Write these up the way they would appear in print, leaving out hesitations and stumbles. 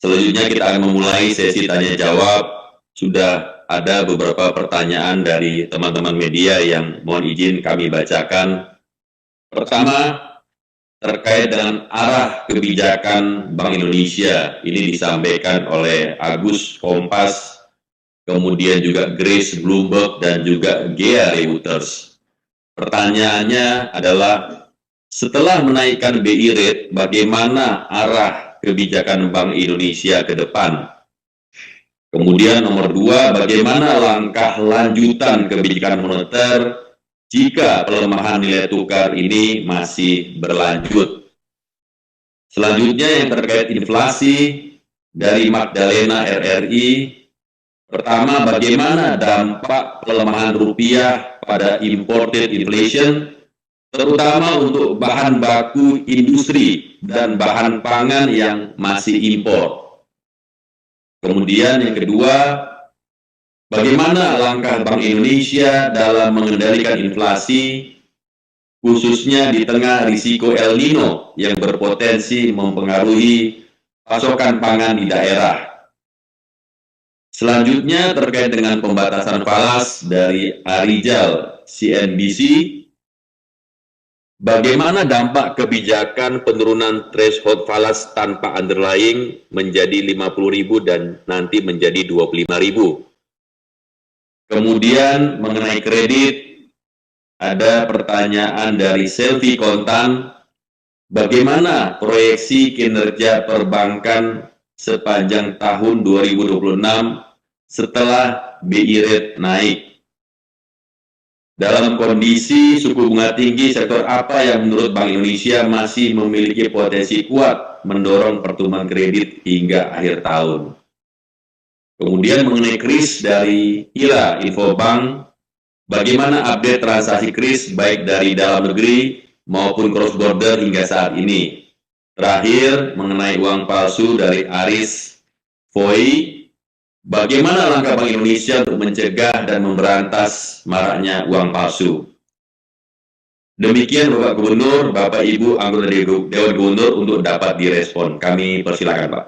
Selanjutnya kita akan memulai sesi tanya jawab. Sudah ada beberapa pertanyaan dari teman-teman media yang mohon izin kami bacakan. Pertama, terkait dengan arah kebijakan Bank Indonesia. Ini disampaikan oleh Agus Kompas, kemudian juga Grace Bloomberg, dan juga Gea Reuters. Pertanyaannya adalah, setelah menaikkan BI rate, bagaimana arah kebijakan Bank Indonesia ke depan? Kemudian nomor dua, bagaimana langkah lanjutan kebijakan moneter jika pelemahan nilai tukar ini masih berlanjut? Selanjutnya yang terkait inflasi dari Magdalena RRI. Pertama, bagaimana dampak pelemahan rupiah pada imported inflation, terutama untuk bahan baku industri dan bahan pangan yang masih impor. Kemudian yang kedua, bagaimana langkah Bank Indonesia dalam mengendalikan inflasi, khususnya di tengah risiko El Nino yang berpotensi mempengaruhi pasokan pangan di daerah. Selanjutnya terkait dengan pembatasan falas dari Arijal CNBC, bagaimana dampak kebijakan penurunan threshold falas tanpa underlying menjadi 50.000 dan nanti menjadi 25.000? Kemudian mengenai kredit, ada pertanyaan dari Selvi Kontan, bagaimana proyeksi kinerja perbankan sepanjang tahun 2026 setelah BI rate naik? Dalam kondisi suku bunga tinggi, sektor apa yang menurut Bank Indonesia masih memiliki potensi kuat mendorong pertumbuhan kredit hingga akhir tahun? Kemudian mengenai kris dari IRA Infobank, bagaimana update transaksi kris baik dari dalam negeri maupun cross border hingga saat ini? Terakhir, mengenai uang palsu dari Aris Foi, bagaimana langkah Bank Indonesia untuk mencegah dan memberantas maraknya uang palsu? Demikian Bapak Gubernur, Bapak Ibu anggota Dewan Gubernur untuk dapat direspon. Kami persilakan Pak.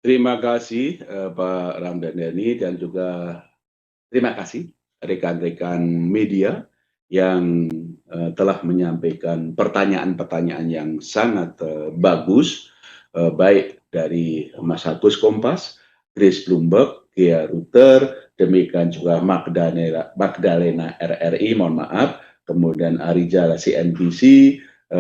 Terima kasih Pak Ramdhani dan juga terima kasih rekan-rekan media yang telah menyampaikan pertanyaan-pertanyaan yang sangat bagus, baik dari Mas Agus Kompas, Grace Bloomberg, Gea Reuters, demikian juga Magdalena RRI, mohon maaf, kemudian Arijal CNBC,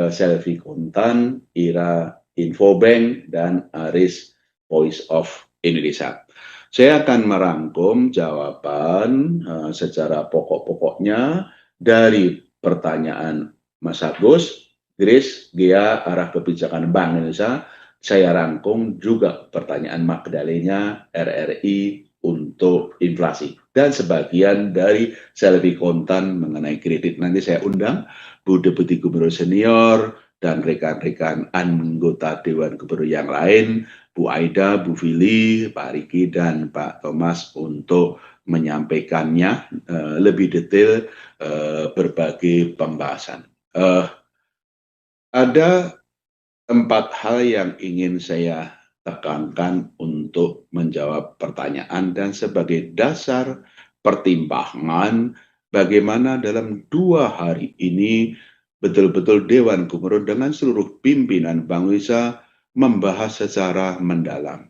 Selvi Kontan, Ira Infobank, dan Aris Voice of Indonesia. Saya akan merangkum jawaban secara pokok-pokoknya dari pertanyaan Mas Agus, Grace, Gea, arah kebijakan Bank Indonesia. Saya rangkum juga pertanyaan Magdalena RRI untuk inflasi. Dan sebagian dari Selvi Kontan mengenai kredit. Nanti saya undang Bu Deputi Gubernur Senior dan rekan-rekan anggota Dewan Gubernur yang lain, Bu Aida, Bu Fili, Pak Riki, dan Pak Thomas untuk menyampaikannya lebih detail berbagai pembahasan. Ada 4 hal yang ingin saya tekankan untuk menjawab pertanyaan dan sebagai dasar pertimbangan bagaimana dalam 2 hari ini betul-betul Dewan Gubernur dengan seluruh pimpinan Bank Indonesia membahas secara mendalam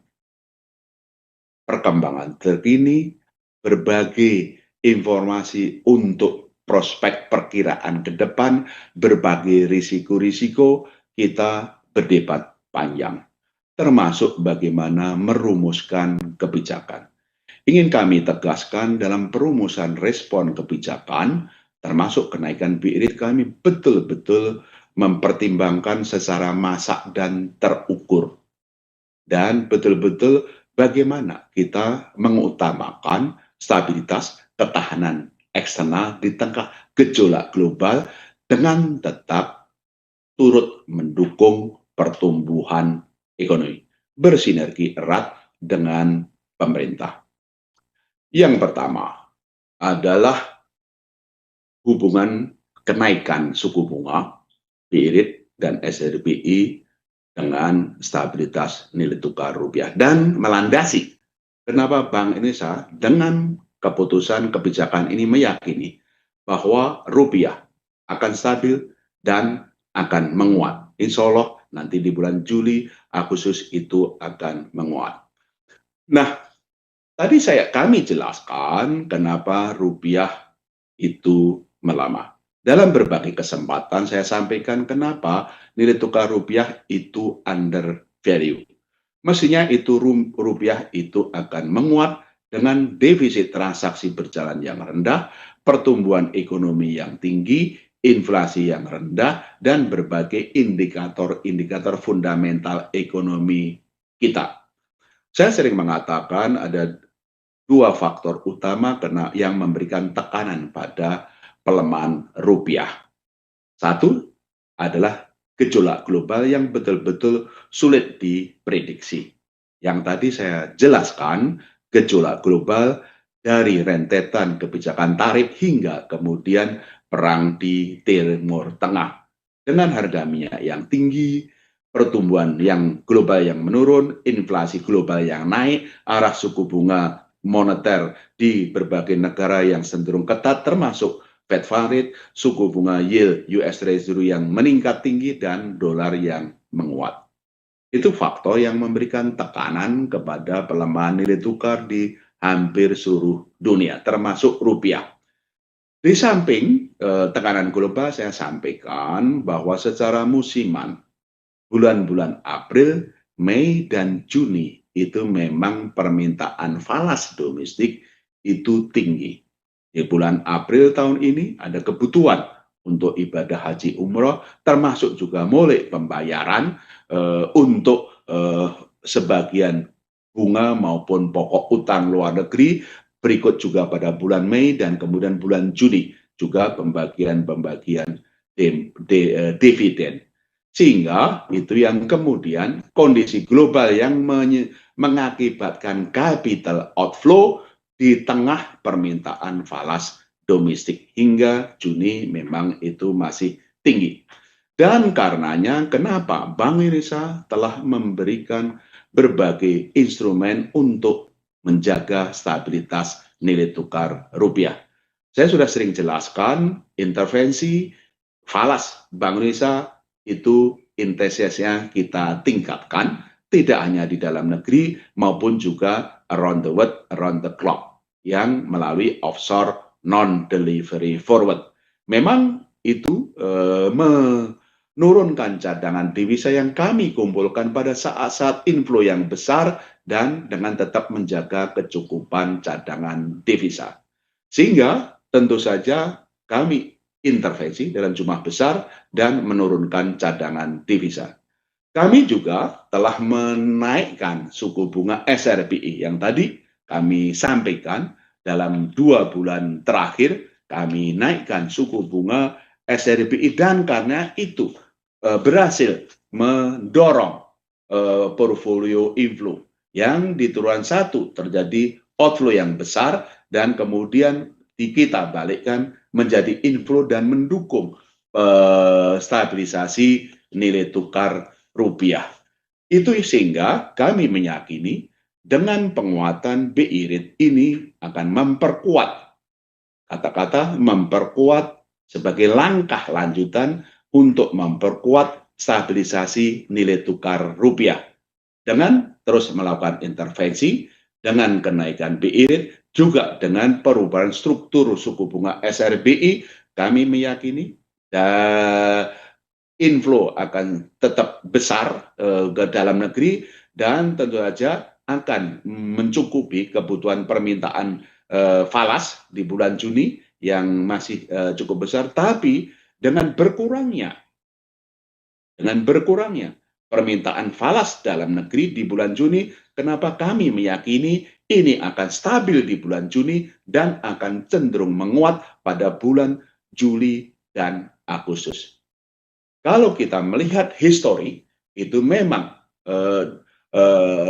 perkembangan terkini, berbagai informasi untuk prospek perkiraan ke depan, berbagai risiko-risiko, kita berdebat panjang, termasuk bagaimana merumuskan kebijakan. Ingin kami tegaskan dalam perumusan respon kebijakan, termasuk kenaikan BI rate, kami betul-betul mempertimbangkan secara masak dan terukur. Dan betul-betul bagaimana kita mengutamakan stabilitas ketahanan eksternal di tengah gejolak global dengan tetap turut mendukung pertumbuhan ekonomi, bersinergi erat dengan pemerintah. Yang pertama adalah hubungan kenaikan suku bunga BI rate dan SRBI dengan stabilitas nilai tukar rupiah dan melandasi kenapa Bank Indonesia dengan keputusan kebijakan ini meyakini bahwa rupiah akan stabil dan akan menguat. Insya Allah nanti di bulan Juli, Agustus itu akan menguat. Nah, tadi kami jelaskan kenapa rupiah itu melamah. Dalam berbagai kesempatan saya sampaikan kenapa nilai tukar rupiah itu under value. Mestinya itu rupiah itu akan menguat dengan defisit transaksi berjalan yang rendah, pertumbuhan ekonomi yang tinggi, inflasi yang rendah, dan berbagai indikator-indikator fundamental ekonomi kita. Saya sering mengatakan ada dua faktor utama yang memberikan tekanan pada pelemahan rupiah. Satu adalah gejolak global yang betul-betul sulit diprediksi. Yang tadi saya jelaskan, gejolak global dari rentetan kebijakan tarif hingga kemudian perang di Timur Tengah. Dengan harga minyak yang tinggi, pertumbuhan yang global yang menurun, inflasi global yang naik, arah suku bunga moneter di berbagai negara yang cenderung ketat termasuk Fed Fund Rate, suku bunga yield US Treasury yang meningkat tinggi, dan dolar yang menguat. Itu faktor yang memberikan tekanan kepada pelemahan nilai tukar di hampir seluruh dunia, termasuk rupiah. Di samping tekanan global, saya sampaikan bahwa secara musiman, bulan-bulan April, Mei, dan Juni itu memang permintaan falas domestik itu tinggi. Di bulan April tahun ini ada kebutuhan untuk ibadah haji umroh, termasuk juga mulai pembayaran untuk sebagian bunga maupun pokok utang luar negeri. Berikut juga pada bulan Mei dan kemudian bulan Juni juga pembagian dividen. Sehingga itu yang kemudian kondisi global yang mengakibatkan capital outflow di tengah permintaan falas domestik hingga Juni memang itu masih tinggi. Dan karenanya kenapa Bank Indonesia telah memberikan berbagai instrumen untuk menjaga stabilitas nilai tukar rupiah. Saya sudah sering jelaskan intervensi falas Bank Indonesia itu intensitasnya kita tingkatkan, tidak hanya di dalam negeri maupun juga around the world, around the clock, yang melalui offshore non-delivery forward. Memang itu menurunkan cadangan devisa yang kami kumpulkan pada saat-saat inflow yang besar dan dengan tetap menjaga kecukupan cadangan devisa. Sehingga tentu saja kami intervensi dalam jumlah besar dan menurunkan cadangan devisa. Kami juga telah menaikkan suku bunga SRBI yang tadi kami sampaikan dalam 2 bulan terakhir kami naikkan suku bunga SRBI dan karena itu berhasil mendorong portfolio inflow yang di triwulan 1 terjadi outflow yang besar dan kemudian kita balikkan menjadi inflow dan mendukung stabilisasi nilai tukar rupiah. Itu sehingga kami meyakini dengan penguatan BI rate ini akan memperkuat, kata-kata memperkuat sebagai langkah lanjutan untuk memperkuat stabilisasi nilai tukar rupiah dengan terus melakukan intervensi dengan kenaikan BI rate juga dengan perubahan struktur suku bunga SRBI. Kami meyakini inflow akan tetap besar ke dalam negeri dan tentu saja akan mencukupi kebutuhan permintaan falas di bulan Juni yang masih cukup besar, tapi dengan berkurangnya permintaan falas dalam negeri di bulan Juni, kenapa kami meyakini ini akan stabil di bulan Juni dan akan cenderung menguat pada bulan Juli dan Agustus. Kalau kita melihat histori, itu memang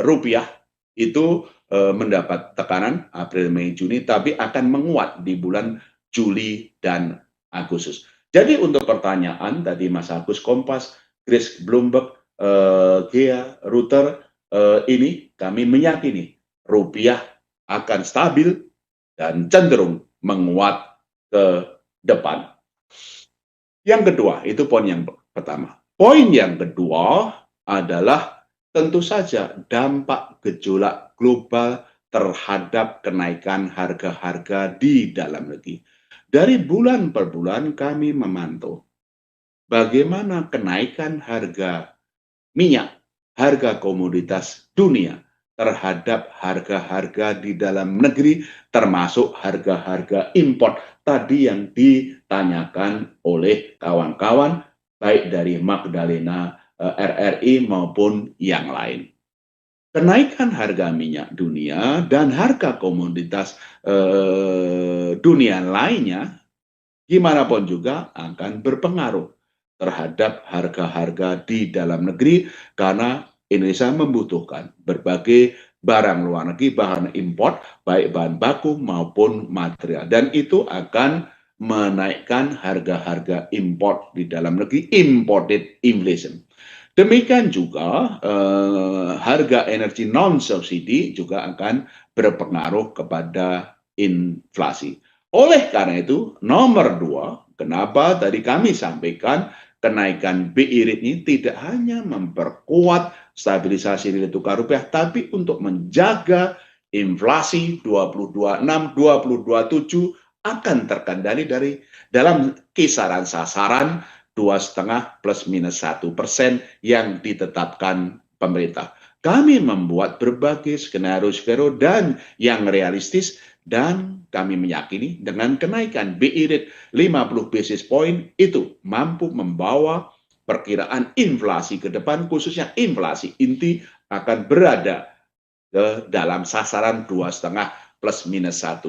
rupiah itu mendapat tekanan April, Mei, Juni, tapi akan menguat di bulan Juli dan Agustus. Jadi untuk pertanyaan tadi Mas Agus Kompas, Chris Bloomberg, Gea Router ini kami meyakini rupiah akan stabil dan cenderung menguat ke depan. Yang kedua, itu poin yang pertama. Poin yang kedua adalah tentu saja dampak gejolak global terhadap kenaikan harga-harga di dalam negeri. Dari bulan per bulan kami memantau bagaimana kenaikan harga minyak, harga komoditas dunia terhadap harga-harga di dalam negeri, termasuk harga-harga impor tadi yang ditanyakan oleh kawan-kawan, baik dari Magdalena RRI maupun yang lain. Kenaikan harga minyak dunia dan harga komoditas dunia lainnya, gimana pun juga akan berpengaruh terhadap harga-harga di dalam negeri karena Indonesia membutuhkan berbagai barang luar negeri, bahan import, baik bahan baku maupun material. Dan itu akan menaikkan harga-harga import di dalam negeri, imported inflation. Demikian juga harga energi non-subsidi juga akan berpengaruh kepada inflasi. Oleh karena itu, nomor dua, kenapa tadi kami sampaikan kenaikan BI rate ini tidak hanya memperkuat stabilisasi nilai tukar rupiah, tapi untuk menjaga inflasi 2026, 2027 akan terkendali dari dalam kisaran sasaran 2,5 plus minus 1% yang ditetapkan pemerintah. Kami membuat berbagai skenario dan yang realistis dan kami meyakini dengan kenaikan BI rate 50 basis point itu mampu membawa perkiraan inflasi ke depan, khususnya inflasi inti akan berada ke dalam sasaran 2,5 plus minus 1%.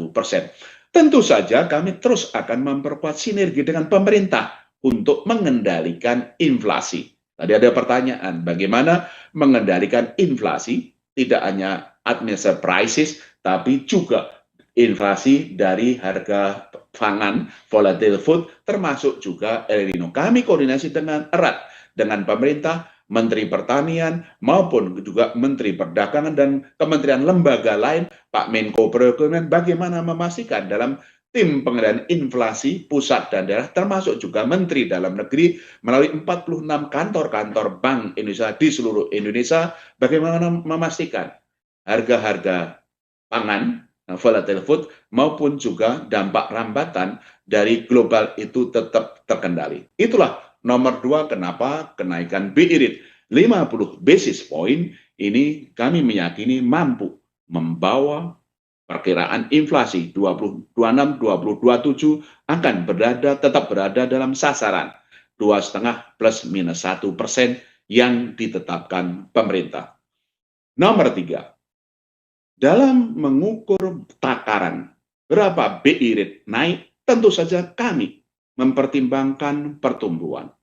Tentu saja kami terus akan memperkuat sinergi dengan pemerintah untuk mengendalikan inflasi. Tadi ada pertanyaan, bagaimana mengendalikan inflasi? Tidak hanya administer prices, tapi juga inflasi dari harga pangan, volatile food, termasuk juga El Nino. Kami koordinasi dengan erat dengan pemerintah, Menteri Pertanian, maupun juga Menteri Perdagangan dan kementerian lembaga lain, Pak Menko Perekonomian, bagaimana memastikan dalam tim pengendalian inflasi pusat dan daerah, termasuk juga Menteri Dalam Negeri, melalui 46 kantor-kantor Bank Indonesia di seluruh Indonesia, bagaimana memastikan harga-harga pangan, volatile food, maupun juga dampak rambatan dari global itu tetap terkendali. Itulah nomor dua, kenapa kenaikan BI rate 50 basis point ini kami meyakini mampu membawa perkiraan inflasi 2026, 2027 akan tetap berada dalam sasaran 2,5 plus minus 1% yang ditetapkan pemerintah. Nomor tiga, dalam mengukur takaran berapa BI rate naik, tentu saja kami mempertimbangkan pertumbuhan.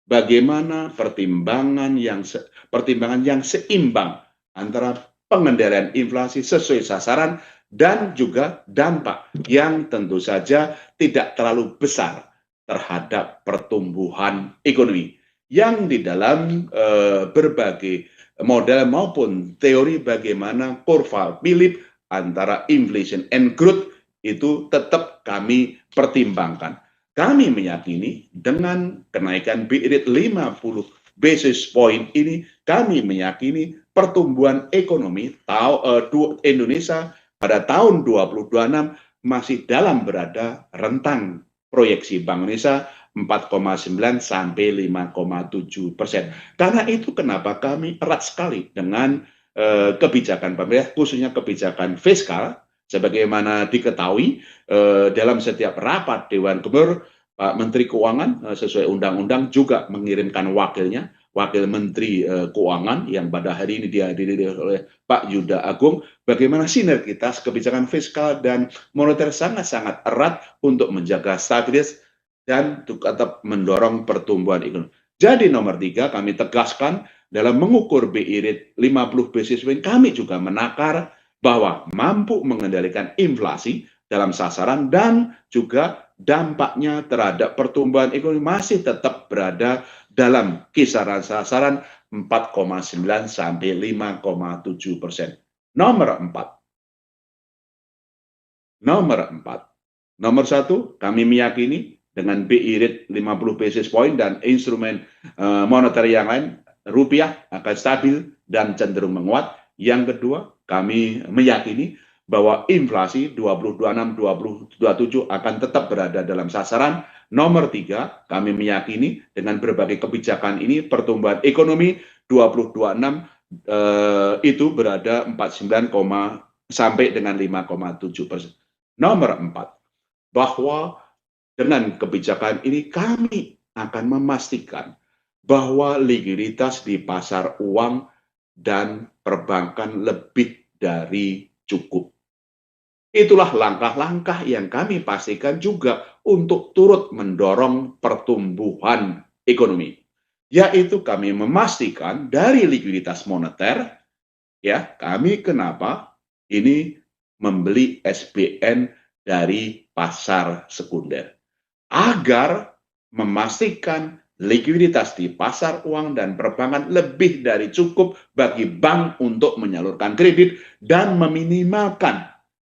Bagaimana pertimbangan yang seimbang antara pengendalian inflasi sesuai sasaran dan juga dampak yang tentu saja tidak terlalu besar terhadap pertumbuhan ekonomi yang di dalam berbagai model maupun teori bagaimana kurva Philip antara inflation and growth itu tetap kami pertimbangkan. Kami meyakini dengan kenaikan BI rate 50 basis point ini, kami meyakini pertumbuhan ekonomi Indonesia pada tahun 2026 masih dalam berada rentang proyeksi Bank Indonesia 4,9 sampai 5,7%. Karena itu kenapa kami erat sekali dengan kebijakan pemerintah, khususnya kebijakan fiskal, sebagaimana diketahui dalam setiap rapat Dewan Gubernur, Pak Menteri Keuangan sesuai undang-undang juga mengirimkan wakilnya, Wakil Menteri Keuangan yang pada hari ini dihadiri oleh Pak Yuda Agung, bagaimana sinergitas kebijakan fiskal dan moneter sangat-sangat erat untuk menjaga stabilitas dan tetap mendorong pertumbuhan ekonomi. Jadi nomor tiga, kami tegaskan dalam mengukur BI rate 50 basis point, kami juga menakar bahwa mampu mengendalikan inflasi dalam sasaran dan juga dampaknya terhadap pertumbuhan ekonomi masih tetap berada dalam kisaran sasaran 4,9 sampai 5,7%. Nomor 4. Nomor 1, kami meyakini dengan BI rate 50 basis point dan instrumen moneter yang lain, rupiah akan stabil dan cenderung menguat. Yang kedua, kami meyakini bahwa inflasi 2026-2027 akan tetap berada dalam sasaran. Nomor 3, kami meyakini dengan berbagai kebijakan ini pertumbuhan ekonomi 2026 itu berada 49, sampai dengan 5,7%. Nomor 4, bahwa dengan kebijakan ini kami akan memastikan bahwa likuiditas di pasar uang dan perbankan lebih dari cukup. Itulah langkah-langkah yang kami pastikan juga untuk turut mendorong pertumbuhan ekonomi, yaitu kami memastikan dari likuiditas moneter, ya, kami kenapa ini membeli SBN dari pasar sekunder agar memastikan likuiditas di pasar uang dan perbankan lebih dari cukup bagi bank untuk menyalurkan kredit dan meminimalkan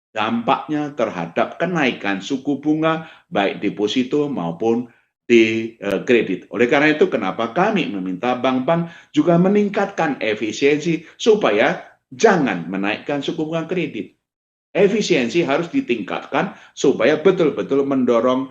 dampaknya terhadap kenaikan suku bunga baik deposito maupun di kredit. Oleh karena itu, kenapa kami meminta bank-bank juga meningkatkan efisiensi supaya jangan menaikkan suku bunga kredit. Efisiensi harus ditingkatkan supaya betul-betul mendorong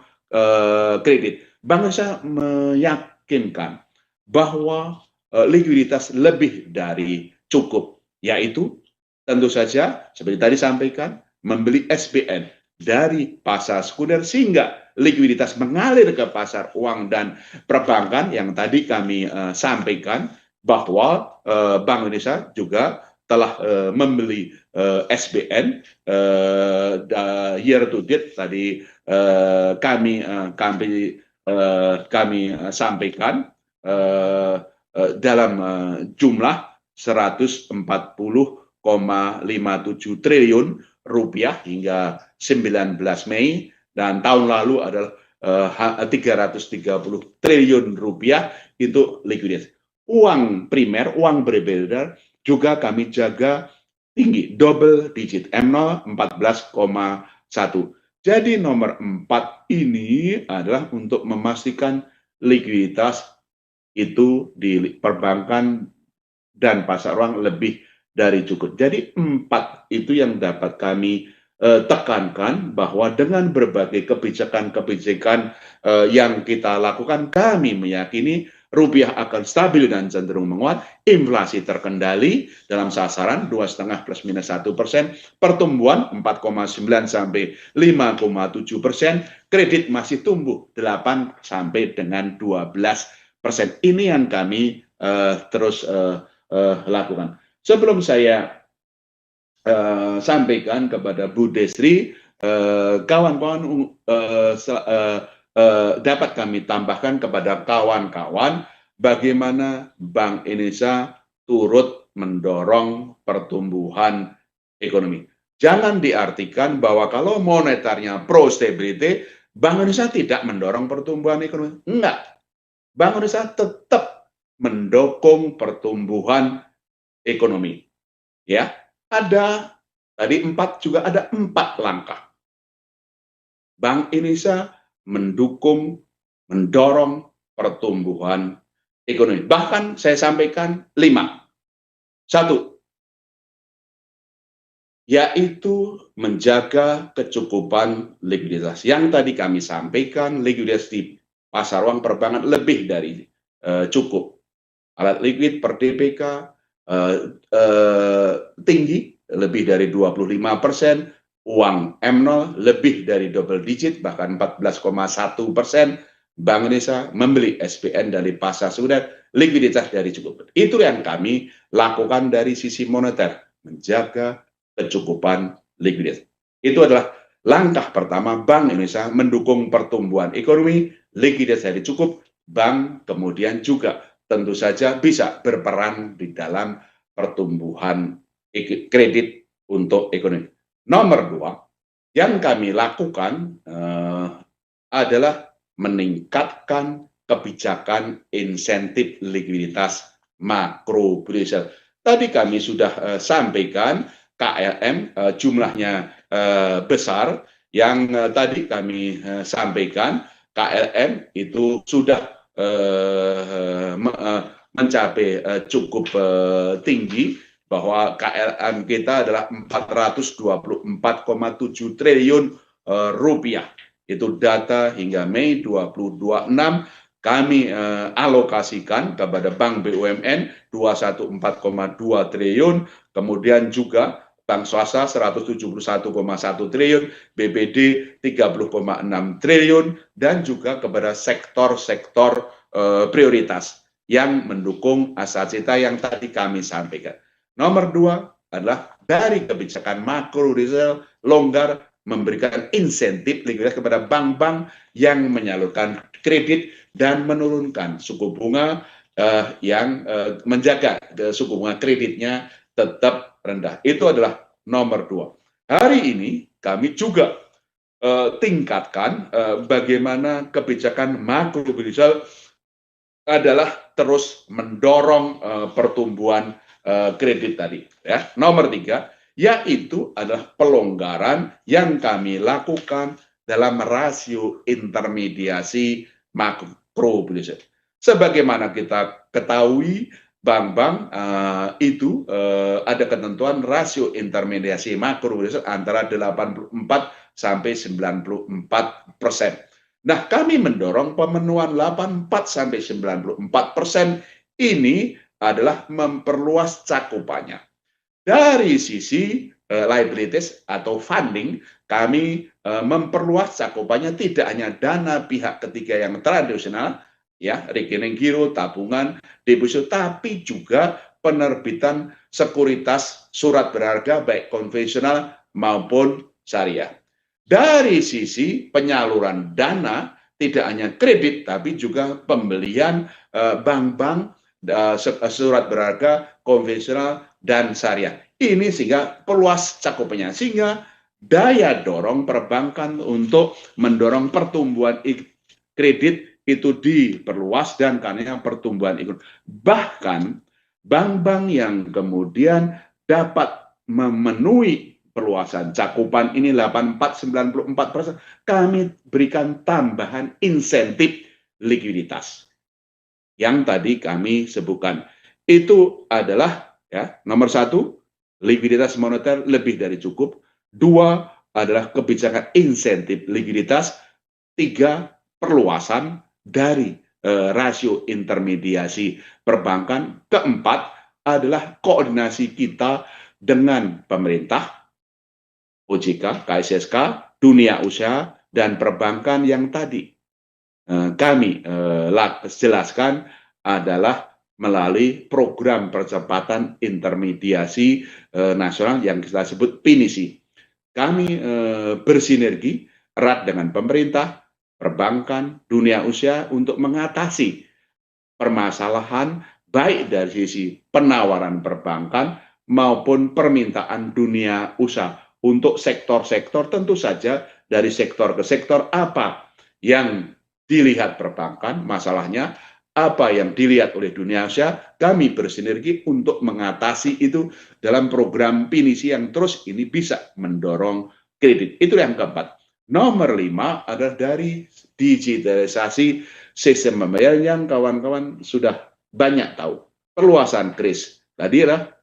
kredit. Bank Indonesia meyakinkan bahwa likuiditas lebih dari cukup, yaitu tentu saja seperti tadi sampaikan, membeli SBN dari pasar sekunder sehingga likuiditas mengalir ke pasar uang dan perbankan yang tadi kami sampaikan bahwa Bank Indonesia juga telah membeli SBN year to date tadi kami sampaikan dalam jumlah 140,57 triliun rupiah hingga 19 Mei dan tahun lalu adalah 330 triliun rupiah itu likuiditas. Uang primer, uang beredar juga kami jaga tinggi, double digit, M0 14,1. Jadi nomor 4 ini adalah untuk memastikan likuiditas itu di perbankan dan pasar uang lebih dari cukup. Jadi 4 itu yang dapat kami tekankan bahwa dengan berbagai kebijakan-kebijakan yang kita lakukan, kami meyakini rupiah akan stabil dan cenderung menguat, inflasi terkendali dalam sasaran 2,5 plus minus 1%, pertumbuhan 4,9 sampai 5,7%, kredit masih tumbuh 8 sampai dengan 12%. Ini yang kami terus lakukan. Sebelum saya sampaikan kepada Bu Destri, kawan-kawan dapat kami tambahkan kepada kawan-kawan bagaimana Bank Indonesia turut mendorong pertumbuhan ekonomi. Jangan diartikan bahwa kalau monetarnya pro stability, Bank Indonesia tidak mendorong pertumbuhan ekonomi. Enggak. Bank Indonesia tetap mendukung pertumbuhan ekonomi. Ya, ada tadi 4 juga ada 4 langkah. Bank Indonesia mendorong pertumbuhan ekonomi. Bahkan saya sampaikan 5. 1, yaitu menjaga kecukupan likuiditas. Yang tadi kami sampaikan, likuiditas di pasar uang perbankan lebih dari cukup. Alat likuid per DPK tinggi, lebih dari 25%, uang M0 lebih dari double digit, bahkan 14,1%, Bank Indonesia membeli SBN dari pasar sekunder, likuiditas dari cukup. Itu yang kami lakukan dari sisi moneter, menjaga kecukupan likuiditas. Itu adalah langkah pertama Bank Indonesia mendukung pertumbuhan ekonomi, likuiditas dari cukup, bank kemudian juga tentu saja bisa berperan di dalam pertumbuhan kredit untuk ekonomi. Nomor 2, yang kami lakukan adalah meningkatkan kebijakan insentif likuiditas makro Brazil. Tadi kami sudah sampaikan KLM jumlahnya besar. Yang tadi kami sampaikan KLM itu sudah mencapai cukup tinggi, bahwa KLM kita adalah 424,7 triliun rupiah. Itu data hingga Mei 2026 kami alokasikan kepada Bank BUMN 214,2 triliun, kemudian juga Bank swasta 171,1 triliun, BPD 30,6 triliun, dan juga kepada sektor-sektor prioritas yang mendukung Asacita yang tadi kami sampaikan. Nomor dua adalah dari kebijakan makro Brazil longgar, memberikan insentif likuiditas kepada bank-bank yang menyalurkan kredit dan menurunkan suku bunga yang menjaga suku bunga kreditnya tetap rendah. Itu adalah nomor dua. Hari ini kami juga tingkatkan bagaimana kebijakan makro Brazil adalah terus mendorong pertumbuhan kredit tadi. Ya. Nomor tiga, yaitu adalah pelonggaran yang kami lakukan dalam rasio intermediasi makro Brazil. Sebagaimana kita ketahui, bank-bank itu ada ketentuan rasio intermediasi makro Brazil antara 84 sampai 94%. Nah, kami mendorong pemenuhan 84 sampai 94% ini adalah memperluas cakupannya. Dari sisi liabilities atau funding, kami memperluas cakupannya tidak hanya dana pihak ketiga yang tradisional, ya, rekening giro, tabungan, deposito, tapi juga penerbitan sekuritas surat berharga baik konvensional maupun syariah. Dari sisi penyaluran dana, tidak hanya kredit, tapi juga pembelian bank-bank surat berharga konvensional dan syariah. Ini sehingga peluas cakupannya, sehingga daya dorong perbankan untuk mendorong pertumbuhan kredit itu diperluas dan karena pertumbuhan ekonomi. Bahkan bank-bank yang kemudian dapat memenuhi perluasan cakupan ini 84-94%, kami berikan tambahan insentif likuiditas yang tadi kami sebutkan. Itu adalah ya, nomor satu, likuiditas moneter lebih dari cukup. Dua adalah kebijakan insentif likuiditas. Tiga, perluasan dari rasio intermediasi perbankan. Keempat adalah koordinasi kita dengan pemerintah, OJK, KSSK, dunia usaha, dan perbankan yang tadi kami jelaskan adalah melalui program percepatan intermediasi nasional yang kita sebut PINISI. Kami bersinergi erat dengan pemerintah, perbankan, dunia usaha untuk mengatasi permasalahan baik dari sisi penawaran perbankan maupun permintaan dunia usaha. Untuk sektor-sektor tentu saja dari sektor ke sektor apa yang dilihat perbankan masalahnya, apa yang dilihat oleh dunia usaha, kami bersinergi untuk mengatasi itu dalam program PINISI yang terus ini bisa mendorong kredit. Itu yang keempat. Nomor 5 adalah dari digitalisasi sistem pembayaran yang kawan-kawan sudah banyak tahu. Perluasan KRIS. Tadi adalah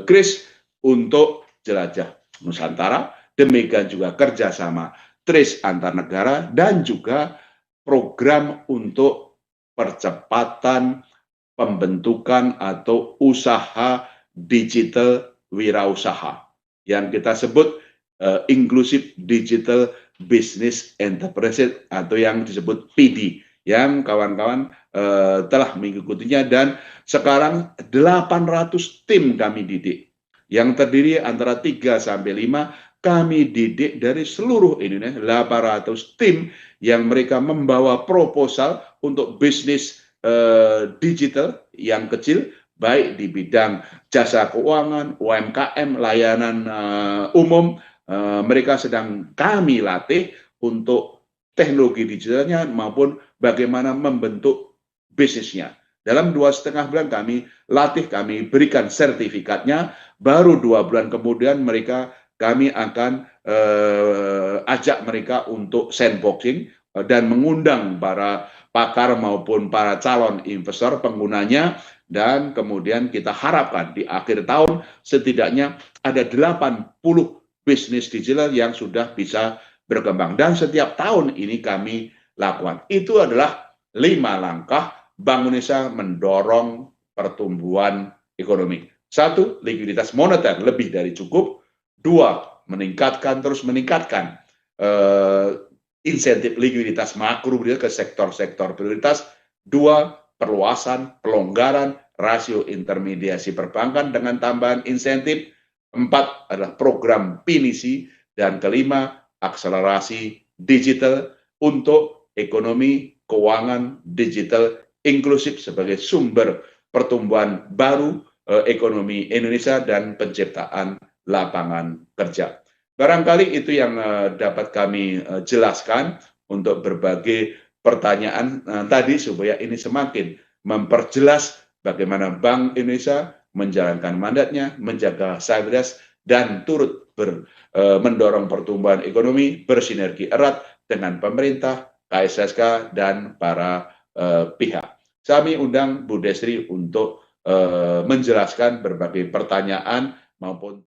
KRIS untuk jelajah Nusantara, demikian juga kerjasama TRIS antar negara, dan juga program untuk percepatan pembentukan atau usaha digital wirausaha yang kita sebut Inclusive Digital Business Enterprise atau yang disebut PD, yang kawan-kawan telah mengikutinya, dan sekarang 800 tim kami didik yang terdiri antara 3 sampai 5 kami didik dari seluruh Indonesia, 800 tim yang mereka membawa proposal untuk bisnis digital yang kecil, baik di bidang jasa keuangan, UMKM, layanan umum. Mereka sedang kami latih untuk teknologi digitalnya maupun bagaimana membentuk bisnisnya. Dalam 2,5 bulan kami latih, kami berikan sertifikatnya, baru 2 bulan kemudian kami akan ajak mereka untuk sandboxing dan mengundang para pakar maupun para calon investor penggunanya, dan kemudian kita harapkan di akhir tahun setidaknya ada 80 bisnis digital yang sudah bisa berkembang, dan setiap tahun ini kami lakukan. Itu adalah 5 langkah Bank Indonesia mendorong pertumbuhan ekonomi. 1, likuiditas moneter lebih dari cukup. 2, terus meningkatkan insentif likuiditas makro ke sektor-sektor prioritas. 2, perluasan, pelonggaran rasio intermediasi perbankan dengan tambahan insentif. 4 adalah program pinisi, dan kelima, akselerasi digital untuk ekonomi keuangan digital inklusif sebagai sumber pertumbuhan baru ekonomi Indonesia dan penciptaan lapangan kerja. Barangkali itu yang dapat kami jelaskan untuk berbagai pertanyaan tadi, supaya ini semakin memperjelas bagaimana Bank Indonesia menjalankan mandatnya, menjaga stabilitas, dan turut mendorong pertumbuhan ekonomi, bersinergi erat dengan pemerintah, KSSK, dan para pihak. Kami undang Bu Desri untuk menjelaskan berbagai pertanyaan maupun